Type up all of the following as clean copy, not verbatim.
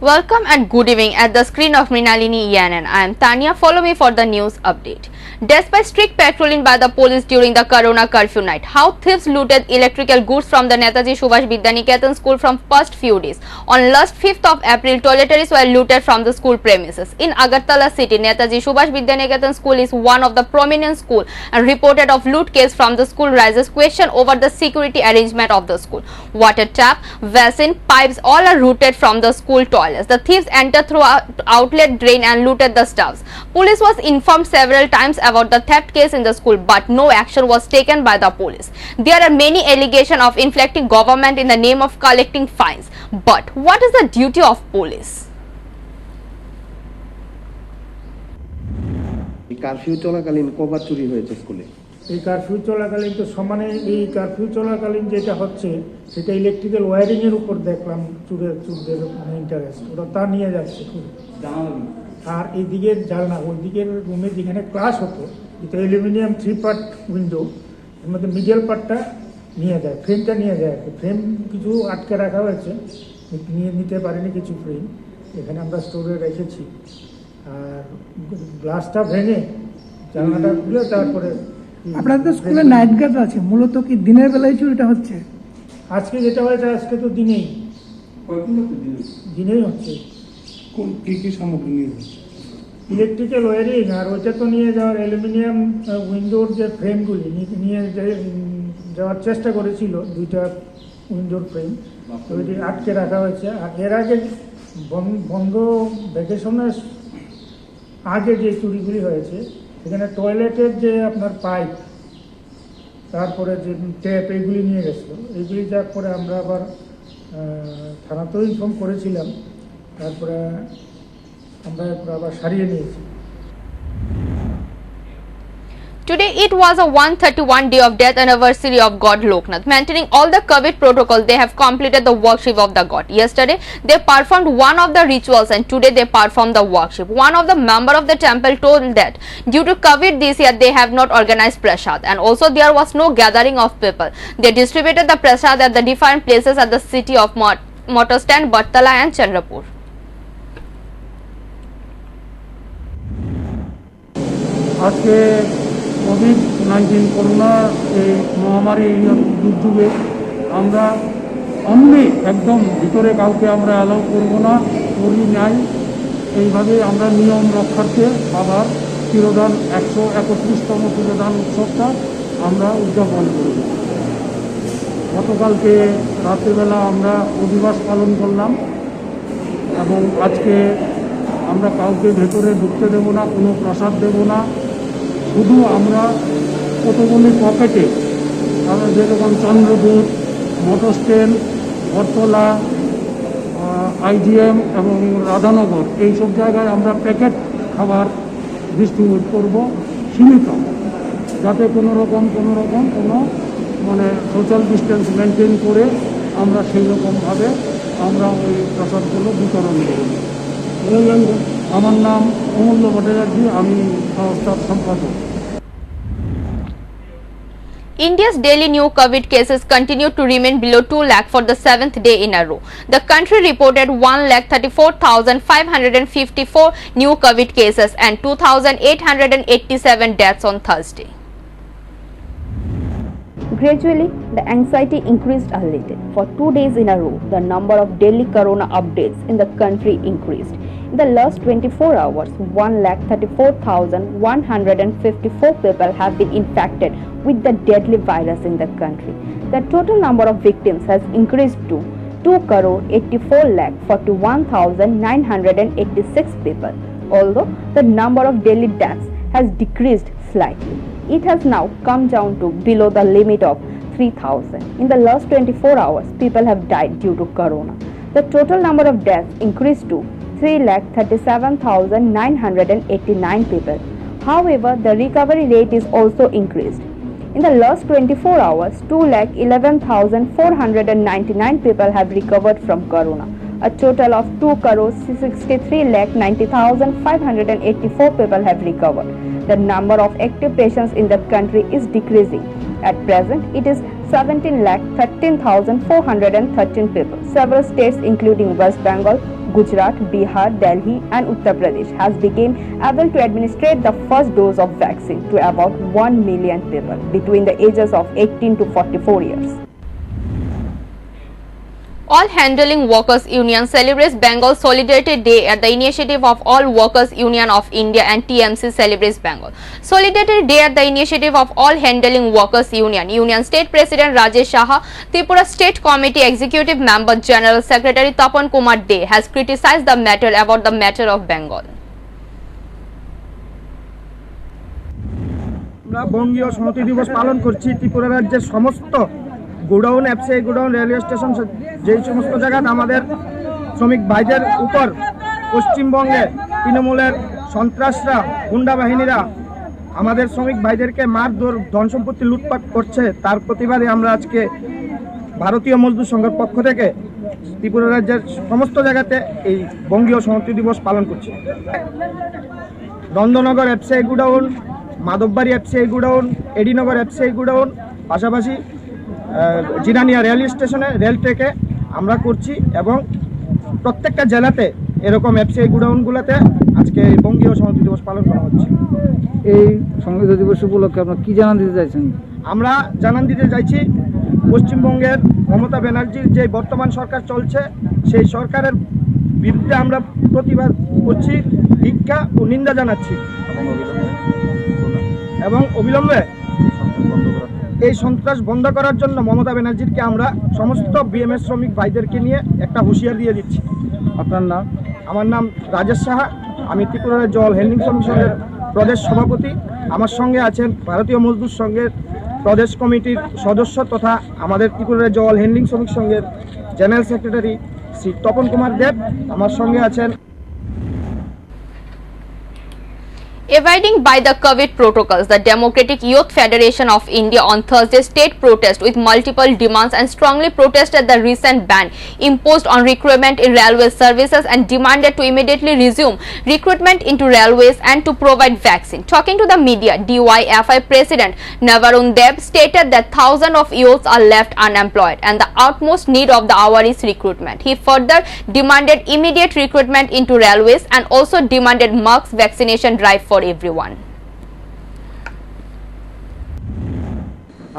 Welcome and good evening at the screen of Mrinalini Yanan. I am Tanya. Follow me for the news update. Despite strict patrolling by the police during the Corona curfew night, how thieves looted electrical goods from the Netaji Subhash Vidyaniketan school from past few days. On last 5th of April, toiletries were looted from the school premises. In Agartala city, Netaji Subhash Vidyaniketan school is one of the prominent school and reported of loot case from the school raises question over the security arrangement of the school. Water tap, basin, pipes all are routed from the school toilets. The thieves entered through outlet drain and looted the stuffs. Police was informed several times about the theft case in the school, but no action was taken by the police. There are many allegations of inflicting government in the name of collecting fines. But what is the duty of police? Curfew চলাকালীন কবার চুরি হয়েছে স্কুলে? এই curfew চলাকালীন তো সমানে এই কারফিউ চলাকালীন যেটা হচ্ছে সেটা ইলেকট্রিক্যাল ওয়্যারিং এর উপর দেখলাম চুরদের ইন্টারেস্ট, ওরা তা নিয়ে যাচ্ছে আর এই দিকের জানলা ওই দিকের রুমে যেখানে ক্লাস হতো যেটা অ্যালুমিনিয়াম 3 পার্ট উইন্ডো এর মধ্যে মিডল পার্টটা নিয়ে যায়, ফ্রেমটা নিয়ে যায়। ফ্রেম কিছু আটকে রাখা হয়েছে, নিতে পারেনি কিছু ফ্রেম, এখানে আমরা স্টোরে রেখেছি। আর গ্লাসটা ভেঙে জানলাটা খুলে তারপরে আপনাদের স্কুলে নাইট গার্ড আছে, মূলত কি দিনের বেলায় চুরিটা হচ্ছে? আজকে যেটা হয়েছে আজকে তো দিনেই হচ্ছে। কি কি সামগ্রী নিয়ে হচ্ছে? ইলেকট্রিক্যাল ওয়্যারিং আর ওইটা তো নিয়ে যাওয়ার অ্যালুমিনিয়াম উইন্ডোর যে ফ্রেমগুলি নিয়ে যাওয়ার চেষ্টা করেছিল, 2টা উইন্ডোর ফ্রেম ওইটি আটকে রাখা হয়েছে। আর এর আগে বন্ধ ভ্যাকেশনের আগে যে চুরিগুলি হয়েছে এখানে টয়লেটের যে আপনার পাইপ, তারপরে যে ট্যাপ এইগুলি নিয়ে গেছিলো, এইগুলি যার পরে আমরা আবার থানাতেও ইনফর্ম করেছিলাম, তারপরে আমরা আবার সারিয়ে নিয়েছি। Today it was a 131 day of death anniversary of God Loknath. Maintaining all the COVID protocol, they have completed the worship of the God. Yesterday they performed one of the rituals and today they performed the worship. One of the member of the temple told that due to COVID this year they have not organized prasad and also there was no gathering of people. They distributed the prasad at the different places at the city of Motor Stand, Bartala and Chandrapur. আজকে COVID-19 corona এই মহামারী দুর্যোগে আমরা অমনি একদম ভিতরে কাউকে আমরা অ্যালাউ করবো না, করি নাই। এইভাবে আমরা নিয়ম রক্ষার্থে আবার তিরোধান 131তম তিরোধান উৎসবটা আমরা উদযাপন করব। গতকালকে রাত্রিবেলা আমরা অধিবাস পালন করলাম এবং আজকে আমরা কাউকে ভেতরে ঢুকতে দেব না, কোনো প্রসাদ দেব না। শুধু আমরা কতগুলি পকেটে আমরা যেরকম চন্দ্রপুর, মোটর স্ট্যান্ড, বটতলা, আইজিএম এবং রাধানগর এইসব জায়গায় আমরা প্যাকেট খাবার ডিস্ট্রিবিউট করব সীমিত, যাতে কোনো মানে সোশ্যাল ডিস্টেন্স মেনটেন করে আমরা সেই রকমভাবে আমরা ওই প্রসাদগুলো বিতরণ করব। আমার নাম অমূল্য ভট্টাচার্য, আমি সংস্থার সম্পাদক। India's daily new COVID cases continue to remain below 2 lakh for the 7th day in a row. The country reported 1,34,554 new COVID cases and 2,887 deaths on Thursday. Gradually, the anxiety increased a little. For 2 days in a row, the number of daily corona updates in the country increased. In the last 24 hours, 1,34,154 people have been infected with the deadly virus in the country. The total number of victims has increased to 2,84,41,986 people, although the number of daily deaths has decreased slightly. It has now come down to below the limit of 3,000. In the last 24 hours, people have died due to corona. The total number of deaths increased to 3,37,989 people. However, the recovery rate is also increased. In the last 24 hours, 2,11,499 people have recovered from corona. A total of 2,63,90,584 people have recovered. The number of active patients in the country is decreasing. At present, it is 17,13,413 people. Several states including West Bengal, Gujarat, Bihar, Delhi and Uttar Pradesh has become able to administer the first dose of vaccine to about 1 million people between the ages of 18 to 44 years. All Handling Workers Union celebrates Bengal Solidarity Day at the initiative of All Workers Union of India and TMC celebrates Bengal Solidarity Day at the initiative of All Handling Workers Union. Union State President Rajesh Saha, Tripura State Committee Executive Member General Secretary Tapan Kumar De has criticized the matter about the matter of Bengal. আমরা বঙ্গীয় সংহতি দিবস পালন করছি। ত্রিপুরা রাজ্যের সমস্ত godown, FCI godown, railway station, যেই সমস্ত জায়গাতে আমাদের শ্রমিক ভাইদের উপর পশ্চিমবঙ্গে তৃণমূলের সন্ত্রাসরা, গুন্ডা বাহিনীরা আমাদের শ্রমিক ভাইদেরকে মারধর, ধন সম্পত্তি লুটপাট করছে, তার প্রতিবাদে আমরা আজকে ভারতীয় মজদুর সংঘের পক্ষ থেকে ত্রিপুরা রাজ্যের সমস্ত জায়গাতে এই বঙ্গীয় সংহতি দিবস পালন করছি। Nandannagar FCI godown, Madhabbari FCI godown, AD Nagar FCI godown, পাশাপাশি জিরানিয়া রেল স্টেশনে, রেল ট্রেকে আমরা করছি এবং প্রত্যেকটা জেলাতে এরকম এফসিআই গোডাউনগুলোতে আজকে বঙ্গীয় সংহতি দিবস পালন করা হচ্ছে। এই সংহতি দিবস উপলক্ষে আপনারা কি জানান দিতে চাইছেন? আমরা জানান দিতে চাইছি পশ্চিমবঙ্গের মমতা ব্যানার্জির যে বর্তমান সরকার চলছে, সেই সরকারের বিরুদ্ধে আমরা প্রতিবাদ করছি, ভিক্ষা ও নিন্দা জানাচ্ছি এবং অবিলম্বে এই সন্ত্রাস বন্ধ করার জন্য মমতা ব্যানার্জিকে আমরা সমস্ত বিএমএস শ্রমিক ভাইদেরকে নিয়ে একটা হুঁশিয়ার দিয়ে দিচ্ছি। আপনার নাম? আমার নাম রাজেশ সাহা, আমি ত্রিপুরা রাজ্য অল হ্যান্ডলিং শ্রমিক সংঘের প্রদেশ সভাপতি। আমার সঙ্গে আছেন ভারতীয় মজদুর সংঘের প্রদেশ কমিটির সদস্য তথা আমাদের ত্রিপুরা রাজ্য অল হ্যান্ডলিং শ্রমিক সংঘের জেনারেল সেক্রেটারি শ্রী তপন কুমার দেব। আমার সঙ্গে আছেন Abiding by the COVID protocols, the Democratic Youth Federation of India on Thursday staged protest with multiple demands and strongly protested the recent ban imposed on recruitment in railway services and demanded to immediately resume recruitment into railways and to provide vaccine. Talking to the media, DYFI President Navarun Deb stated that thousands of youths are left unemployed and the utmost need of the hour is recruitment. He further demanded immediate recruitment into railways and also demanded Merck's vaccination drive for everyone.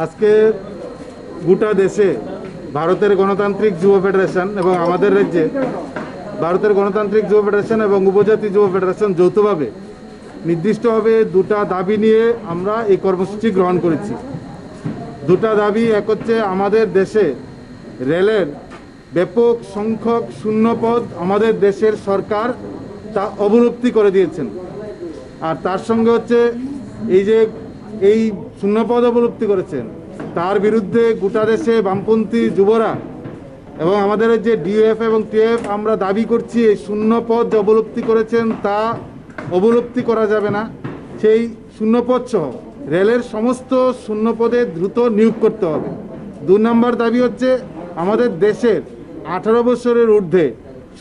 আজকে গোটা দেশে ভারতের গণতান্ত্রিক যুব federation এবং আমাদের রাজ্যে ভারতের গণতান্ত্রিক যুব ফেডারেশন এবং উপজাতি যুব ফেডারেশন যৌথভাবে নির্দিষ্টভাবে দুটা দাবি নিয়ে আমরা এই কর্মসূচি গ্রহণ করেছি। দুটা দাবি, এক হচ্ছে আমাদের দেশে রেলের ব্যাপক সংখ্যক শূন্যপদ আমাদের দেশের সরকার তা অবলুপ্তি করে দিয়েছেন, আর তার সঙ্গে হচ্ছে এই শূন্যপদ অবলুপ্তি করেছেন তার বিরুদ্ধে গোটা দেশে বামপন্থী যুবরা এবং আমাদের যে ডিএফ এবং টিএফ আমরা দাবি করছি এই শূন্যপদ যে অবলুপ্তি করেছেন তা অবলুপ্তি করা যাবে না। সেই শূন্যপদ সহ রেলের সমস্ত শূন্যপদে দ্রুত নিয়োগ করতে হবে। 2 নম্বর দাবি হচ্ছে আমাদের দেশের 18 বছরের ঊর্ধ্বে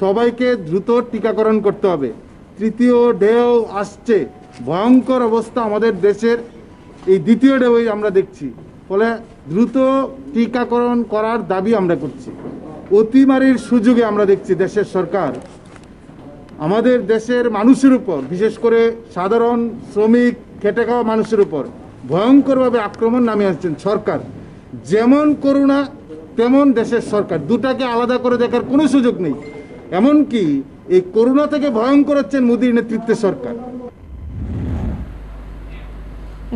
সবাইকে দ্রুত টিকাকরণ করতে হবে। তৃতীয় ঢেউ আসছে, ভয়ঙ্কর অবস্থা আমাদের দেশের এই দ্বিতীয় ঢেউই আমরা দেখছি, ফলে দ্রুত টিকাকরণ করার দাবি আমরা করছি। অতিমারির সুযোগে আমরা দেখছি দেশের সরকার আমাদের দেশের মানুষের উপর, বিশেষ করে সাধারণ শ্রমিক খেটে খাওয়া মানুষের উপর ভয়ঙ্করভাবে আক্রমণ নামিয়ে আসছেন। সরকার যেমন করুণা তেমন দেশের সরকার, দুটাকে আলাদা করে দেখার কোনো সুযোগ নেই। এমনকি এই করোনা থেকে ভয়ঙ্কর হচ্ছেন মোদীর নেতৃত্বের সরকার।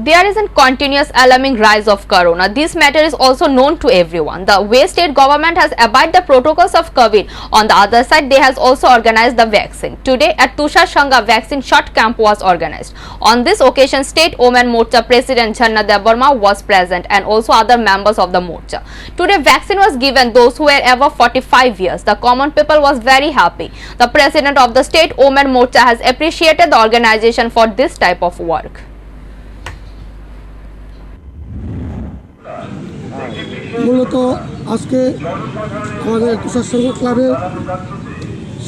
There is a continuous alarming rise of corona. This matter is also known to everyone. The way state government has abided the protocols of COVID. On the other side, they has also organized the vaccine. Today, at Tushar Shanga vaccine shot camp was organized. On this occasion, State Women Morcha President Channa Debarma was present and also other members of the Morcha. Today, vaccine was given those who were above 45 years. The common people was very happy. The President of the State Women Morcha has appreciated the organization for this type of work. মূলত আজকে আমাদের তুষার সংঘ ক্লাবে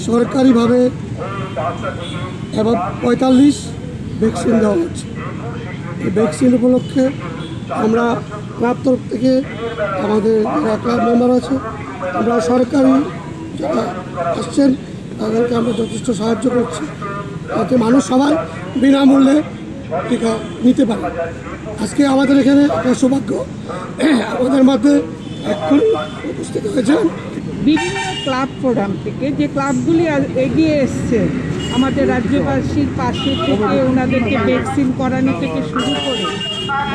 সরকারিভাবে এবার 45 vaccine দেওয়া হচ্ছে। এই vaccine উপলক্ষে আমরা ক্লাব তরফ থেকে আমাদের যারা ক্লাব মেম্বার আছে, আমরা সরকারি যারা আসছেন তাদেরকে আমরা যথেষ্ট সাহায্য করছি, যাতে মানুষ সবাই বিনামূল্যে টিকা নিতে পারে। আজকে আমাদের এখানে একটা সৌভাগ্য, আমাদের মধ্যে এখন উপস্থিত হয়েছেন বিভিন্ন ক্লাব প্রোগ্রাম থেকে, যে ক্লাবগুলি এগিয়ে এসছে আমাদের রাজ্যবাসীর পাশে থেকে ওনাদেরকে ভ্যাকসিন করানো থেকে শুরু করে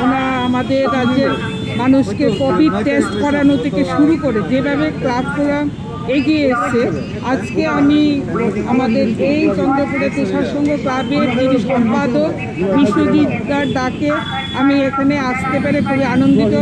ওনারা আমাদের রাজ্যের মানুষকে কোভিড টেস্ট করানো থেকে শুরু করে যেভাবে ক্লাব প্রোগ্রাম এগিয়ে এসছে। আজকে আমি আমাদের এই চন্দ্রপুরের তুষার সংঘ ক্লাবের যিনি সম্পাদক বিশ্বজিৎদার ডাকে আমি এখানে আসতে পেরে খুবই আনন্দিত।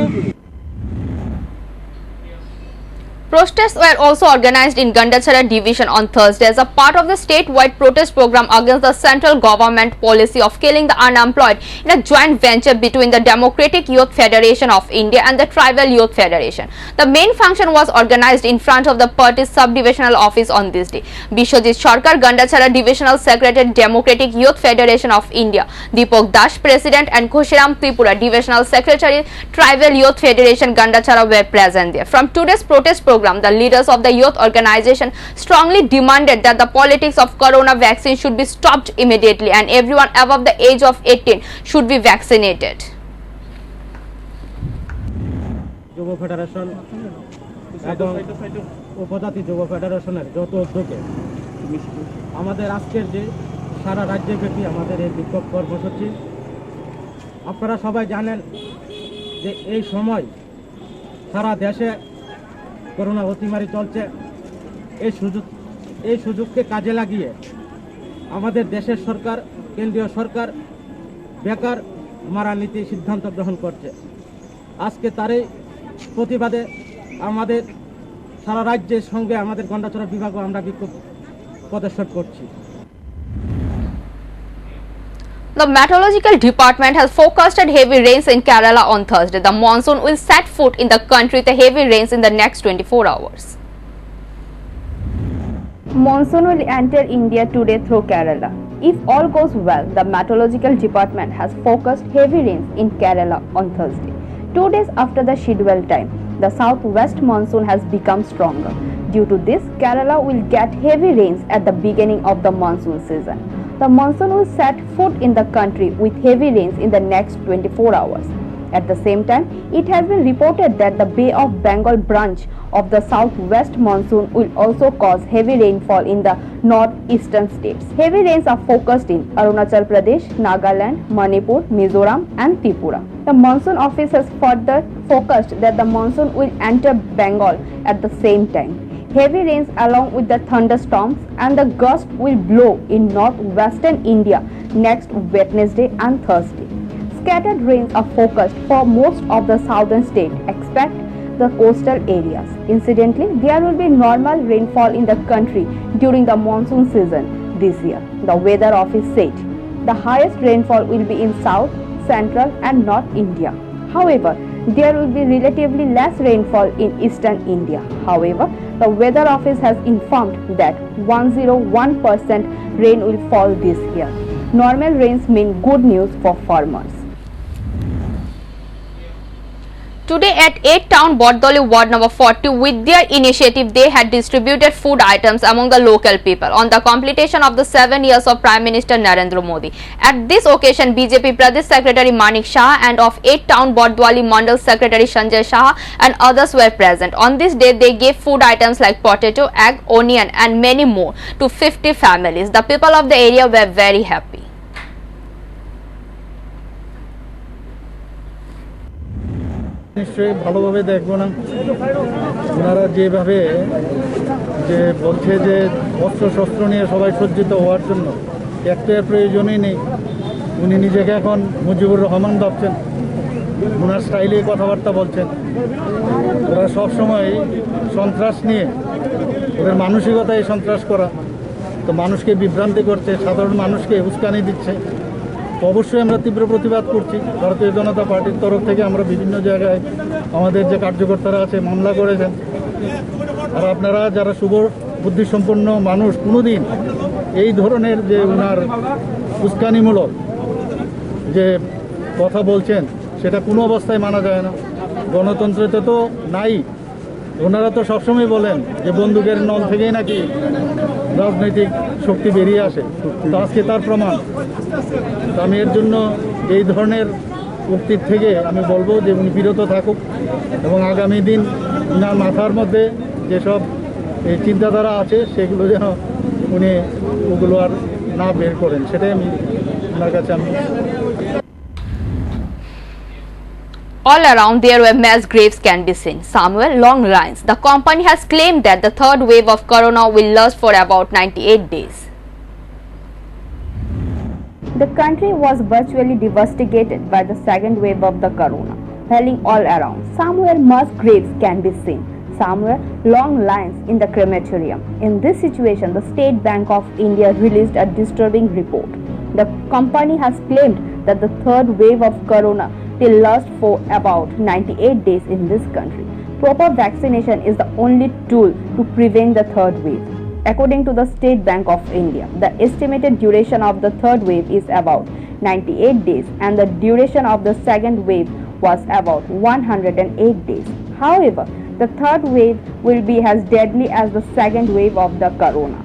Protests were also organized in Gandachara division on Thursday as a part of the statewide protest program against the central government policy of killing the unemployed in a joint venture between the Democratic Youth Federation of India and the Tribal Youth Federation. The main function was organized in front of the party's subdivisional office on this day. Bishwajit Sarkar, Gandachara Divisional Secretary, Democratic Youth Federation of India, Deepak Dash, President, and Khushiram Tripura, Divisional Secretary, Tribal Youth Federation, Gandachara were present there. From today's protest program, the leaders of the youth organization strongly demanded that the politics of corona vaccine should be stopped immediately and everyone above the age of 18 should be vaccinated. যুব federation এবং উপজাতি যুব ফেডারেশনের যৌথ উদ্যোগে আমাদের আজকের যে সারা রাজ্যব্যাপী আমাদের এই বিক্ষোভ কর্মসূচি, আপনারা সবাই জানেন যে এই সময় সারা দেশে করোনা অতিমারি চলছে। এই সুযোগকে কাজে লাগিয়ে আমাদের দেশের সরকার, কেন্দ্রীয় সরকার বেকার মারা নীতি সিদ্ধান্ত গ্রহণ করছে। আজকে তারই প্রতিবাদে আমাদের সারা রাজ্যের সঙ্গে আমাদের গন্ডাছড়া বিভাগও আমরা বিক্ষোভ প্রদর্শন করছি। The Meteorological Department has forecasted heavy rains in Kerala on Thursday. The monsoon will set foot in the country with heavy rains in the next 24 hours. Monsoon will enter India today through Kerala. If all goes well, the Meteorological Department has forecast heavy rains in Kerala on Thursday. 2 days after the scheduled time, the southwest monsoon has become stronger. Due to this, Kerala will get heavy rains at the beginning of the monsoon season. The monsoon will set foot in the country with heavy rains in the next 24 hours. At the same time, it has been reported that the Bay of Bengal branch of the southwest monsoon will also cause heavy rainfall in the northeastern states. Heavy rains are forecast in Arunachal Pradesh, Nagaland, Manipur, Mizoram and Tripura. The monsoon office has further forecast that the monsoon will enter Bengal at the same time. Heavy rains along with the thunderstorms and the gust will blow in northwestern India next Wednesday and Thursday. Scattered rains are forecast for most of the southern state except the coastal areas. Incidentally, there will be normal rainfall in the country during the monsoon season this year. The weather office said the highest rainfall will be in south, central and north India. However, there will be relatively less rainfall in eastern India. However, the weather office has informed that 101% rain will fall this year. Normal rains mean good news for farmers. Today at 8 Town Bordoli Ward number 40, with their initiative, they had distributed food items among the local people on the completion of the 7 years of Prime Minister Narendra Modi. At this occasion, BJP Pradesh Secretary Manik Shah and of 8 Town Bordoli Mandal Secretary Sanjay Shah and others were present. On this day, they gave food items like potato, egg, onion and many more to 50 families. The people of the area were very happy. নিশ্চয়ই ভালোভাবে দেখবো না, ওনারা যেভাবে যে বলছে যে অস্ত্র শস্ত্র নিয়ে সবাই সজ্জিত হওয়ার জন্য একটা প্রয়োজনই নেই। উনি নিজেকে এখন মুজিবুর রহমান ভাবছেন, ওনার স্টাইলে কথাবার্তা বলছেন। ওরা সবসময় সন্ত্রাস নিয়ে, ওদের মানসিকতায় সন্ত্রাস করা, তো মানুষকে বিভ্রান্তি করছে, সাধারণ মানুষকে উস্কানি দিচ্ছে। অবশ্যই আমরা তীব্র প্রতিবাদ করছি। ভারতীয় জনতা পার্টির তরফ থেকে আমরা বিভিন্ন জায়গায় আমাদের যে কার্যকর্তারা আছে মামলা করেছেন। আর আপনারা যারা শুভ বুদ্ধিসম্পন্ন মানুষ, কোনোদিন এই ধরনের যে ওনার উস্কানিমূলক যে কথা বলছেন সেটা কোনো অবস্থায় মানা যায় না। গণতন্ত্রতে তো নাই। ওনারা তো সবসময় বলেন যে বন্দুকের নল থেকেই নাকি রাজনৈতিক শক্তি বেরিয়ে আসে, তো আজকে তার প্রমাণ। তো আমি এর জন্য এই ধরনের উক্তির থেকে আমি বলবো যে উনি বিরত থাকুক এবং আগামী দিন ওনার মাথার মধ্যে যেসব এই চিন্তাধারা আছে সেগুলো যেন উনি ওগুলো আর না বের করেন, সেটাই আমি ওনার কাছে আমি। All around there where mass graves can be seen, somewhere long lines. The company has claimed that the third wave of corona will last for about 98 days. The country was virtually devastated by the second wave of the corona, hailing all around. Somewhere mass graves can be seen, somewhere long lines in the crematorium. In this situation, the State Bank of India released a disturbing report. The company has claimed that the third wave of corona will last for about 98 days in this country. Proper vaccination is the only tool to prevent the third wave. According to the State Bank of India, the estimated duration of the third wave is about 98 days and the duration of the second wave was about 108 days. However, the third wave will be as deadly as the second wave of the corona.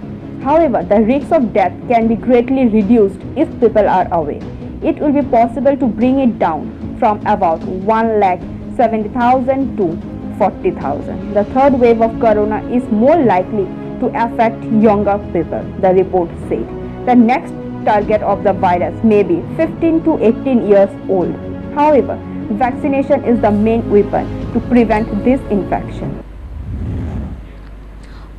However, the risk of death can be greatly reduced if people are aware. It will be possible to bring it down from about 1,70,000 to 40,000. The third wave of corona is more likely to affect younger people, the report said. The next target of the virus may be 15 to 18 years old. However, vaccination is the main weapon to prevent this infection.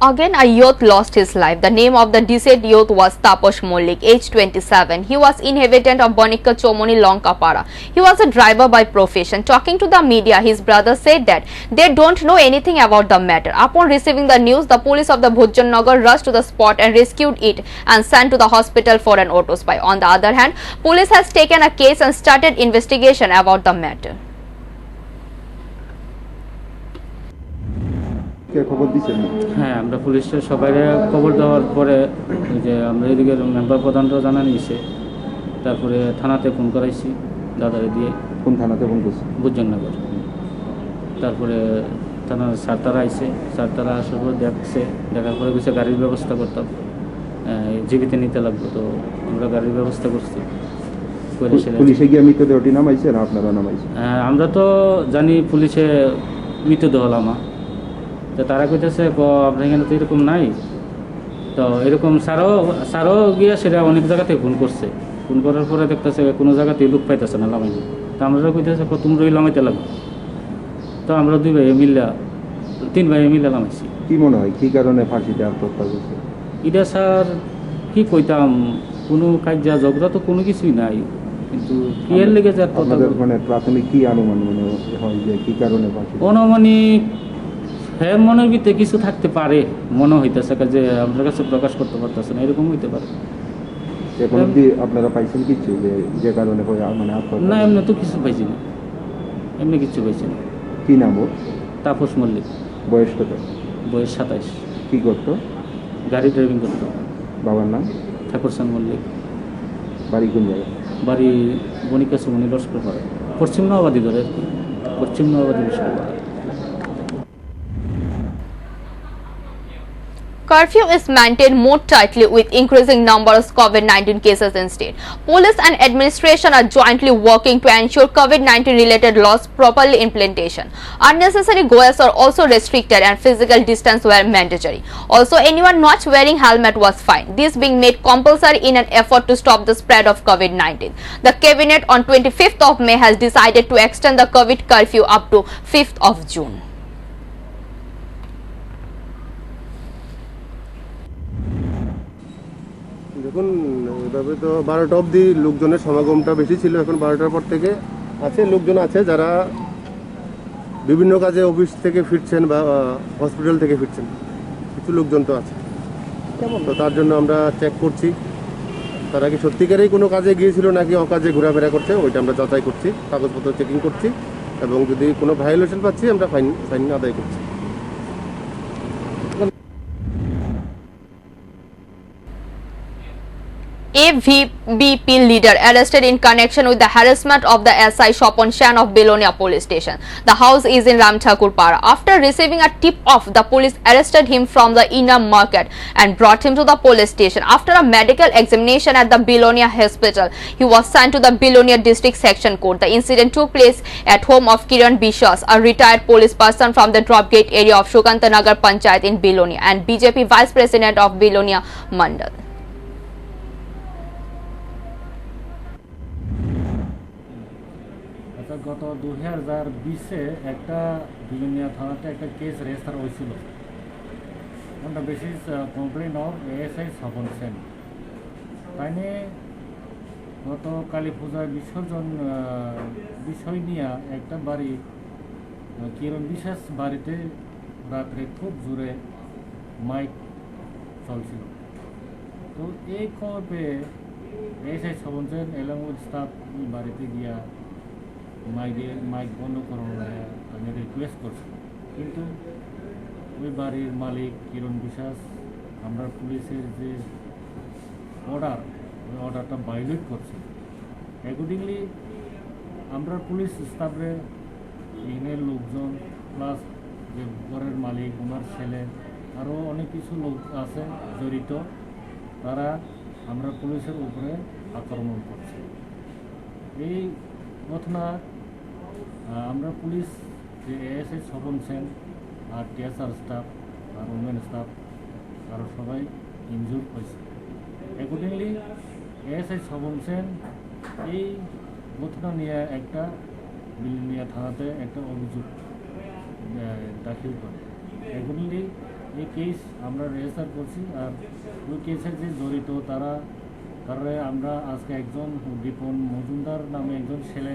Again, a youth lost his life. The name of the deceased youth was Taposh Mollik, age 27. He was inhabitant of Bonika Chomoni, Longkapara. He was a driver by profession. Talking to the media, his brother said that they don't know anything about the matter. Upon receiving the news, the police of the Bhojanagar rushed to the spot and rescued it and sent to the hospital for an autopsy. On the other hand, police has taken a case and started investigation about the matter. হ্যাঁ, আমরা পুলিশের সবাই খবর দেওয়ার পরে যে আমরা এদিকে মেম্বার প্রধানরাও জানা নিয়েছে, তারপরে থানাতে ফোন করাইছি দাদারে দিয়ে। কোন থানাতে ফোন করছি? বুজ্জননগর। তারপরে থানার স্যার তারা আইসে, স্যার তারা আসার পর দেখছে, দেখার পরে কিছু গাড়ির ব্যবস্থা করতাম, জীবিতে নিতে লাগবে, তো আমরা গাড়ির ব্যবস্থা করছি। পুলিশে গিয়ে মৃতদেহটি নামাইছে না আপনারা নামাইছে? আমরা তো জানি পুলিশে মৃতদেহ নামা, তো তারা কইতেছে আপনার এখানে তো এরকম নাই, তো এরকম স্যারও গিয়ে সেটা অনেক জায়গাতে ফোন করছে। ফোন করার পরে দেখতেছে কোনো জায়গাতে লোক পাইতেছে না লামাইনি, তো আমরা কইতেছে তোমরাই লামাইতে লাগবে, তো আমরা 3 ভাই মিলে লামাইছি। কি মনে হয় কি কারণে ফাঁসিতে আত্মহত্যা করছে? এটা স্যার কি কইতাম, কোনো কাজা ঝগড়া তো কোনো কিছুই নাই, কিন্তু কি এর লেগে যে আত্মহত্যা, মানে প্রাথমিক কি অনুমান মনে হয় যে কি কারণে ফাঁসি? অনুমানিক হ্যাঁ মনের ভিতরে কিছু থাকতে পারে, মনে হইতেছে যে আপনার কাছে প্রকাশ করতে পারতেছে না, এরকম হইতে পারে। এখন অবধি আপনারা পাইছেন কিছু যে কারণে মানে আত্মহত্যা? না, এমনি তো কিছু পাইছি না, এমনি কিছু পাইছি না। কি নাম ওর? তাপস মল্লিক। বয়স কত? বয়স 27। কি করতো? গাড়ি ড্রাইভিং করতো। বাবার নাম? ঠাকুরচাঁদ মল্লিক। বাড়ি কোন জায়গায়? বাড়ি বনিকা চৌমনি, লস্করপাড়া, পশ্চিম নওয়াবাদী ধরে আর কি, পশ্চিম নওয়াবাদী বিশ্ববিদ্যালয়। Curfew is maintained more tightly with increasing number of COVID-19 cases in state. Police and administration are jointly working to ensure COVID-19 related laws properly implementation. Unnecessary goers are also restricted and physical distance were mandatory. Also, anyone not wearing helmet was fined. This being made compulsory in an effort to stop the spread of COVID-19. The cabinet on 25th of May has decided to extend the COVID curfew up to 5th of June. দেখুন, এভাবে তো 12টা অবধি লোকজনের সমাগমটা বেশি ছিল, এখন 12টার পর থেকে লোকজন আছে যারা বিভিন্ন কাজে অফিস থেকে ফিরছেন বা হসপিটাল থেকে ফিরছেন, কিছু লোকজন তো আছে, তো তার জন্য আমরা চেক করছি তারা কি সত্যিকারেই কোনো কাজে গিয়েছিল নাকি অকাজে ঘোরাফেরা করছে, ওইটা আমরা যাচাই করছি, কাগজপত্র চেকিং করছি এবং যদি কোনো ভায়োলেশন পাচ্ছি আমরা ফাইন আদায় করছি। AVBP leader arrested in connection with the harassment of the SI Shopon Shan of Belonia police station. The house is in Ramthakurpara. After receiving a tip-off, the police arrested him from the inner market and brought him to the police station. After a medical examination at the Belonia hospital, he was sent to the Belonia district section court. The incident took place at home of Kiran Bishwas, a retired police person from the Dropgate area of Shukantanagar Panchayat in Belonia and BJP vice president of Belonia Mandal. গত 2020-এ একটা বিলোনিয়া থানাতে একটা case register হয়েছিল on the basis complain of ASI Swapan Sen. তাই নিয়ে গত কালী পূজায় বিসর্জন বিষয় নিয়ে একটা বাড়ি কিরণ বিশ্বাস বাড়িতে রাত্রে খুব জোরে মাইক চলছিল। তো এই খবর পেয়ে ASI Swapan Sen along with staff বাড়িতে গিয়া মাইক বন্ধ করানো আমি রিকোয়েস্ট করছি, কিন্তু ওই বাড়ির মালিক কিরণ বিশ্বাস আমরা পুলিশের যে অর্ডার ওই অর্ডারটা ভায়োলেট করছে। অ্যাকর্ডিংলি আমরা পুলিশ স্টাফে এখানের লোকজন প্লাস যে ঘরের মালিক ওনার ছেলে আরও অনেক কিছু লোক আছে জড়িত, তারা আমরা পুলিশের উপরে আক্রমণ করছে। এই ঘটনা আমরা পুলিশ যে এএসআই স্বপন সেন আর টিএসআর স্টাফ আর ওমেন স্টাফ আরও সবাই ইনজুর হয়েছে। অ্যাকর্ডিংলি এএসআই স্বপন সেন এই ঘটনা নিয়ে একটা বিলোনিয়া থানাতে একটা অভিযোগ দাখিল করে। অ্যাকর্ডিংলি এই কেস আমরা রেজিস্টার করছি, আর ওই কেসের যে জড়িত তারা আমরা আজকে একজন দীপন মজুমদার নামে একজন ছেলে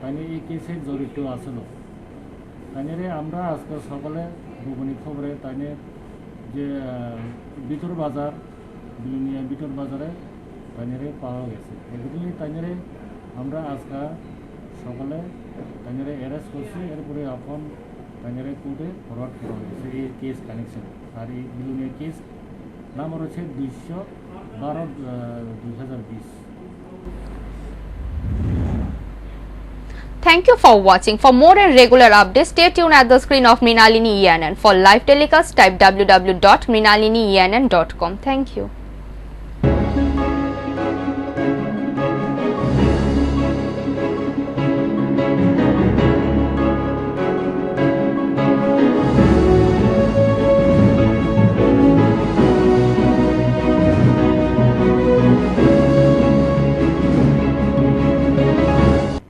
তাই এই কেসে জড়িত আসল। তাই আমরা আজকে সকালে গোপনীয় খবরে তাই যে বিটর বাজার বিলোনিয়া বিটর বাজারে তাই পাওয়া গেছে। এগুলি তাই আমরা আজকে সকালে তাই অ্যারেস্ট করছি। এরপরে এখন তাই কোর্টে ফরওয়ার্ড করা হয়েছে এই কেস কানেকশন। আর এই বিলোনিয়া কেস নাম্বার হচ্ছে 212/2020। Thank you for watching. For more and regular updates, stay tuned at the screen of Mrinalini ENN. For live telecast, type www.mrinalinienn.com. Thank you.